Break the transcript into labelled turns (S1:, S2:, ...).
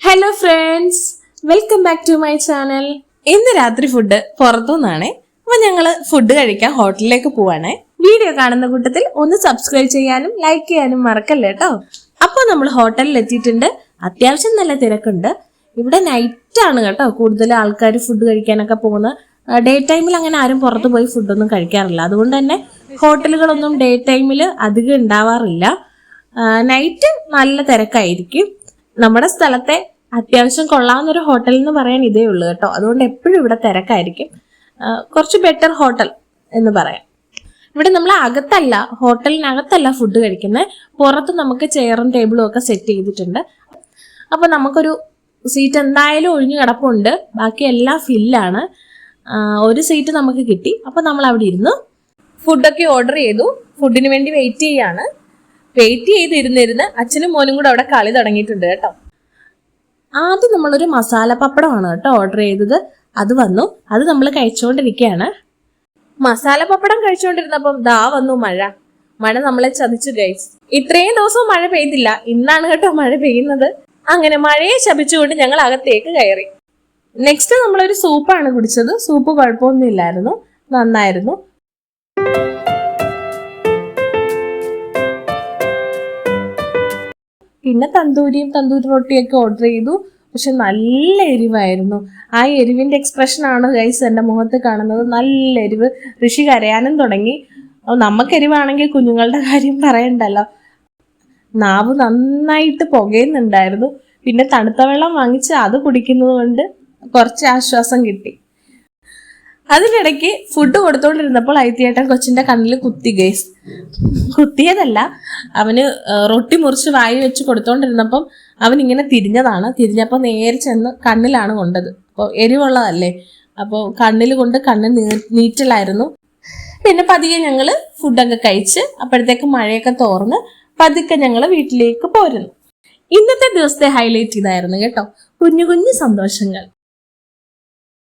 S1: Hello friends, welcome back to my channel. ഇന്ന് രാത്രി food പുറത്തുനിന്നാണേ. അപ്പൊ ഞങ്ങള് ഫുഡ് കഴിക്കാൻ ഹോട്ടലിലേക്ക് പോവാണേ. വീഡിയോ കാണുന്ന കൂട്ടത്തിൽ ഒന്ന് സബ്സ്ക്രൈബ് ചെയ്യാനും ലൈക്ക് ചെയ്യാനും മറക്കല്ലേ കേട്ടോ. അപ്പോൾ നമ്മൾ ഹോട്ടലിൽ എത്തിയിട്ടുണ്ട്. അത്യാവശ്യം നല്ല തിരക്കുണ്ട്. ഇവിടെ നൈറ്റ് ആണ് കേട്ടോ കൂടുതൽ ആൾക്കാർ ഫുഡ് കഴിക്കാനൊക്കെ പോകുന്നത്. ഡേ ടൈമിൽ അങ്ങനെ ആരും പുറത്ത് പോയി ഫുഡൊന്നും കഴിക്കാറില്ല. അതുകൊണ്ട് തന്നെ ഹോട്ടലുകളൊന്നും ഡേ ടൈമിൽ അധികം ഉണ്ടാവാറില്ല. നൈറ്റ് നല്ല തിരക്കായിരിക്കും. നമ്മുടെ സ്ഥലത്തെ അത്യാവശ്യം കൊള്ളാവുന്നൊരു ഹോട്ടൽ എന്ന് പറയാൻ ഇതേ ഉള്ളൂ കേട്ടോ. അതുകൊണ്ട് എപ്പോഴും ഇവിടെ തിരക്കായിരിക്കും. കുറച്ച് ബെറ്റർ ഹോട്ടൽ എന്ന് പറയാം. ഇവിടെ നമ്മൾ അകത്തല്ല, ഹോട്ടലിനകത്തല്ല ഫുഡ് കഴിക്കുന്നത്. പുറത്ത് നമുക്ക് ചെയറും ടേബിളും ഒക്കെ സെറ്റ് ചെയ്തിട്ടുണ്ട്. അപ്പൊ നമുക്കൊരു സീറ്റ് എന്തായാലും ഒഴിഞ്ഞു കിടപ്പുണ്ട്. ബാക്കി എല്ലാം ഫില്ലാണ്. ഒരു സീറ്റ് നമുക്ക് കിട്ടി. അപ്പൊ നമ്മൾ അവിടെ ഇരുന്നു ഫുഡൊക്കെ ഓർഡർ ചെയ്തു. ഫുഡിന് വേണ്ടി വെയിറ്റ് ചെയ്യാണ്. വെയിറ്റ് ചെയ്തിരുന്നിരുന്ന് അച്ഛനും മോനും കൂടെ അവിടെ കളി തുടങ്ങിയിട്ടുണ്ട് കേട്ടോ. ആദ്യം നമ്മളൊരു മസാല പപ്പടമാണ് കേട്ടോ ഓർഡർ ചെയ്തത്. അത് വന്നു. അത് നമ്മൾ കഴിച്ചുകൊണ്ടിരിക്കുകയാണ്. മസാല പപ്പടം കഴിച്ചുകൊണ്ടിരുന്നപ്പം ദാ വന്നു മഴ. മഴ നമ്മളെ ചതിച്ചു ഗൈസ്. ഇത്രയും ദിവസവും മഴ പെയ്തില്ല. ഇന്നാണ് കേട്ടോ മഴ പെയ്യുന്നത്. അങ്ങനെ മഴയെ ശപിച്ചുകൊണ്ട് ഞങ്ങൾ അകത്തേക്ക് കയറി. നെക്സ്റ്റ് നമ്മളൊരു സൂപ്പാണ് കുടിച്ചത്. സൂപ്പ് കുഴപ്പമൊന്നും ഇല്ലായിരുന്നു, നന്നായിരുന്നു. പിന്നെ തന്തൂരി റൊട്ടിയൊക്കെ ഓർഡർ ചെയ്തു. പക്ഷെ നല്ല എരിവായിരുന്നു. ആ എരിവിന്റെ എക്സ്പ്രഷൻ ആണ് ഗൈസ് എന്റെ മുഖത്ത് കാണുന്നത്. നല്ല എരിവ്. ഋഷി കരയാനും തുടങ്ങി. നമുക്ക് എരിവാണെങ്കിൽ കുഞ്ഞുങ്ങളുടെ കാര്യം പറയണ്ടല്ലോ. നാവ് നന്നായിട്ട് പുകയുന്നുണ്ടായിരുന്നു. പിന്നെ തണുത്ത വെള്ളം വാങ്ങിച്ച് അത് കുടിക്കുന്നത് കൊണ്ട് കുറച്ച് ആശ്വാസം കിട്ടി. അതിനിടയ്ക്ക് ഫുഡ് കൊടുത്തോണ്ടിരുന്നപ്പോൾ ഐത്തിയേട്ടൻ കൊച്ചിന്റെ കണ്ണിൽ കുത്തി ഗൈസ്. കുത്തിയതല്ല, അവന് റൊട്ടി മുറിച്ച് വായി വെച്ച് കൊടുത്തോണ്ടിരുന്നപ്പം അവൻ ഇങ്ങനെ തിരിഞ്ഞതാണ്. തിരിഞ്ഞപ്പോൾ നേരെ ചെന്ന് കണ്ണിലാണ് കൊണ്ടത്. അപ്പോൾ എരിവുള്ളതല്ലേ, അപ്പോൾ കണ്ണിൽ കൊണ്ട് കണ്ണ് നീറ്റലായിരുന്നു. പിന്നെ പതിയെ ഞങ്ങൾ ഫുഡൊക്കെ കഴിച്ച് അപ്പോഴത്തേക്ക് മഴയൊക്കെ തോർന്ന് പതുക്കെ ഞങ്ങൾ വീട്ടിലേക്ക് പോരുന്നു. ഇന്നത്തെ ദിവസത്തെ ഹൈലൈറ്റ് ഇതായിരുന്നു കേട്ടോ. കുഞ്ഞു കുഞ്ഞു സന്തോഷങ്ങൾ.